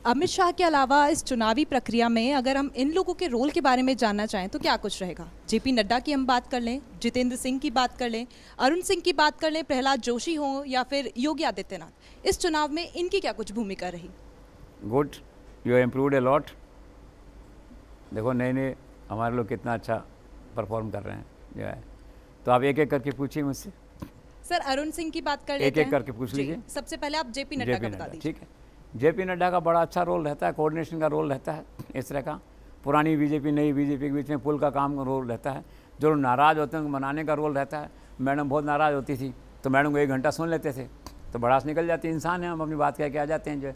अमित शाह के अलावा इस चुनावी प्रक्रिया में अगर हम इन लोगों के रोल के बारे में जानना चाहें तो क्या कुछ रहेगा? जेपी नड्डा की हम बात कर लें, जितेंद्र सिंह की बात कर लें, अरुण सिंह की बात कर लें, प्रहलाद जोशी हो या फिर योगी आदित्यनाथ, इस चुनाव में इनकी क्या कुछ भूमिका रही? Good, you improved a lot. देखो नए नए हमारे लोग कितना अच्छा परफॉर्म कर रहे हैं जो है, तो आप एक एक करके पूछिए मुझसे। सर अरुण सिंह की बात कर लेते एक हैं। एक करके पूछ लीजिए। सबसे पहले आप जेपी नड्डा का बता दीजिए। ठीक है, जेपी नड्डा का बड़ा अच्छा रोल रहता है, कोऑर्डिनेशन का रोल रहता है इस तरह का। पुरानी बीजेपी नई बीजेपी के बीच में पुल का काम रोल रहता है। जो नाराज़ होते हैं उनको मनाने का रोल रहता है। मैडम बहुत नाराज़ होती थी तो मैडम को 1 घंटा सुन लेते थे तो भड़ास निकल जाती। इंसान है, हम अपनी बात कह के आ जाते हैं जो है,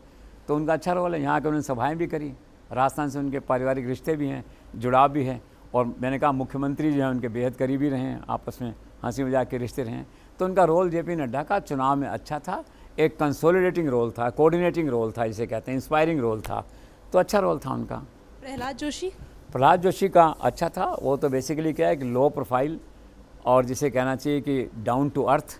तो उनका अच्छा रोल है। यहाँ के उन्होंने सभाएँ भी करी, राजस्थान से उनके पारिवारिक रिश्ते भी हैं, जुड़ाव भी है। और मैंने कहा मुख्यमंत्री जो है उनके बेहद करीबी रहे हैं, आपस में हंसी मजाक के रिश्ते रहे हैं। तो उनका रोल जेपी नड्डा का चुनाव में अच्छा था। एक कंसोलिडेटिंग रोल था, कोऑर्डिनेटिंग रोल था, जिसे कहते हैं इंस्पायरिंग रोल था, तो अच्छा रोल था उनका। प्रहलाद जोशी? प्रहलाद जोशी का अच्छा था। वो तो बेसिकली क्या है कि लो प्रोफाइल और जिसे कहना चाहिए कि डाउन टू अर्थ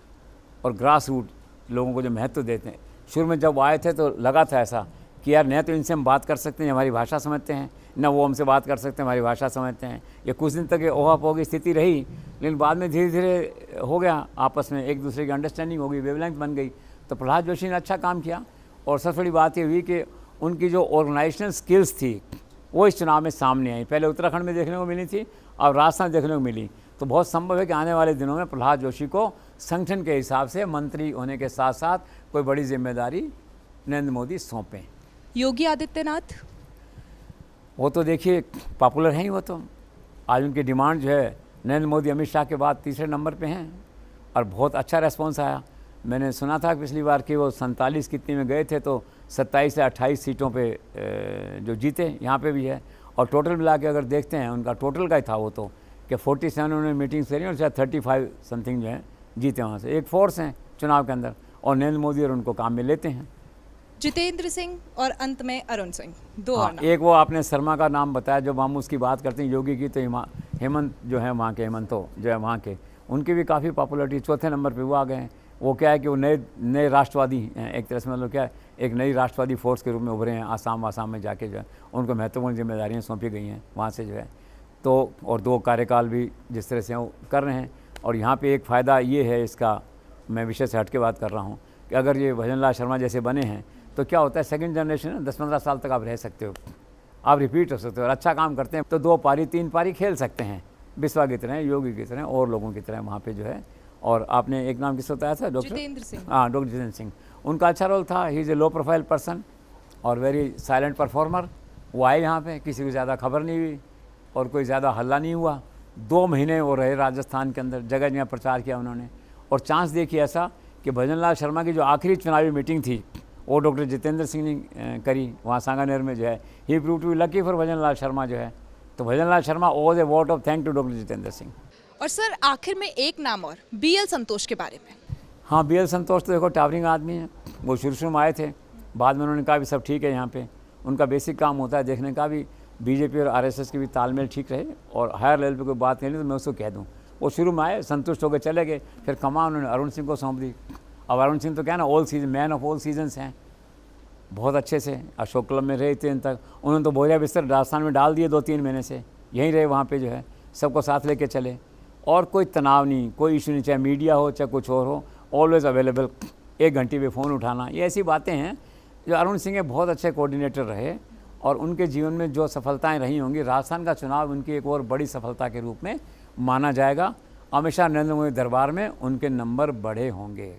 और ग्रास रूट लोगों को जो महत्व देते हैं। शुरू में जब आए थे तो लगा था ऐसा कि यार न तो इनसे हम बात कर सकते हैं, हमारी भाषा समझते हैं, न वो हमसे बात कर सकते हैं, हमारी भाषा समझते हैं। ये कुछ दिन तक ये ओहापोह की स्थिति रही, लेकिन बाद में धीरे धीरे हो गया, आपस में एक दूसरे की अंडरस्टैंडिंग हो गई, वेवलेंथ बन गई। तो प्रहलाद जोशी ने अच्छा काम किया। और सबसे बड़ी बात ये हुई कि उनकी जो ऑर्गेनाइजेशनल स्किल्स थी वो इस चुनाव में सामने आई। पहले उत्तराखंड में देखने को मिली थी और राजस्थान देखने को मिली। तो बहुत संभव है कि आने वाले दिनों में प्रहलाद जोशी को संगठन के हिसाब से मंत्री होने के साथ साथ कोई बड़ी जिम्मेदारी नरेंद्र मोदी सौंपें। योगी आदित्यनाथ? वो तो देखिए पॉपुलर हैं ही। वो तो आज उनकी डिमांड जो है नरेंद्र मोदी अमित शाह के बाद तीसरे नंबर पे हैं और बहुत अच्छा रेस्पॉन्स आया। मैंने सुना था पिछली बार कि वो 47 कितने में गए थे तो 27 से 28 सीटों पे जो जीते, यहाँ पे भी है। और टोटल मिला के अगर देखते हैं उनका टोटल का ही था वो तो कि 47 उन्होंने मीटिंग्स करी और शायद 35 समथिंग जो है जीते वहाँ से। एक फोर्स हैं चुनाव के अंदर और नरेंद्र मोदी और उनको काम में लेते हैं। जितेंद्र सिंह और अंत में अरुण सिंह, दो और नाम। एक वो आपने शर्मा का नाम बताया, जब हम उसकी बात करते हैं योगी की तो हेमंत जो है वहाँ के, हेमंतो जो है वहाँ के, उनकी भी काफ़ी पॉपुलरिटी, चौथे नंबर पे वो आ गए हैं। वो क्या है कि वो नए राष्ट्रवादी हैं एक तरह से, मतलब क्या है एक नई राष्ट्रवादी फोर्स के रूप में उभरे हैं। आसाम में जाके जो है उनको महत्वपूर्ण जिम्मेदारियाँ सौंपी गई हैं वहाँ से जो है। तो और 2 कार्यकाल भी जिस तरह से वो कर रहे हैं। और यहाँ पे एक फ़ायदा ये है इसका, मैं विषय से हट के बात कर रहा हूँ, कि अगर ये भजन लाल शर्मा जैसे बने हैं तो क्या होता है, सेकंड जनरेशन 10-15 साल तक आप रह सकते हो, आप रिपीट हो सकते हो और अच्छा काम करते हैं तो 2 पारी 3 पारी खेल सकते हैं, बिस्वा की तरह, योगी की तरह और लोगों की तरह वहाँ पे जो है। और आपने एक नाम किसको बताया था? डॉक्टर जितेंद्र सिंह। हाँ, डॉक्टर जितेंद्र सिंह, उनका अच्छा रोल था। He is a low profile person और वेरी साइलेंट परफॉर्मर। वो आए यहाँ पे, किसी को ज़्यादा खबर नहीं हुई और कोई ज़्यादा हल्ला नहीं हुआ। 2 महीने वो रहे राजस्थान के अंदर, जगह जगह प्रचार किया उन्होंने। और चांस देखिए ऐसा कि भजन लाल शर्मा की जो आखिरी चुनावी मीटिंग थी वो डॉक्टर जितेंद्र सिंह ने करी वहाँ सांगानेर में जो है। He prove to be lucky for Bhajan Lal Sharma जो है। तो Bhajan Lal Sharma owes a vote of thank to doctor Jitendra Singh. और सर आखिर में एक नाम और, BL संतोष के बारे में। हाँ, BL संतोष तो देखो टावरिंग आदमी है। वो शुरू में आए थे, बाद में उन्होंने कहा भी सब ठीक है यहाँ पे। उनका बेसिक काम होता है देखने का भी बीजेपी और RSS की भी तालमेल ठीक रहे और हायर लेवल पे कोई बात नहीं तो मैं उसको कह दूँ। वो शुरू में आए, संतुष्ट होकर चले गए, फिर कमान उन्होंने अरुण सिंह को सौंप दी। अब अरुण सिंह तो क्या ना all season, man of all seasons हैं, बहुत अच्छे से अशोक क्लब में रहे इतने दिन तक। उन्होंने तो बोरिया बिस्तर राजस्थान में डाल दिए 2-3 महीने से, यहीं रहे वहाँ पे जो है, सबको साथ लेके चले और कोई तनाव नहीं, कोई इशू नहीं, चाहे मीडिया हो चाहे कुछ और हो, ऑलवेज अवेलेबल, 1 घंटे पे फ़ोन उठाना। ये ऐसी बातें हैं जो अरुण सिंह के बहुत अच्छे कोऑर्डिनेटर रहे और उनके जीवन में जो सफलताएं रही होंगी, राजस्थान का चुनाव उनकी एक और बड़ी सफलता के रूप में माना जाएगा। हमेशा नरेंद्र मोदी दरबार में उनके नंबर बढ़े होंगे।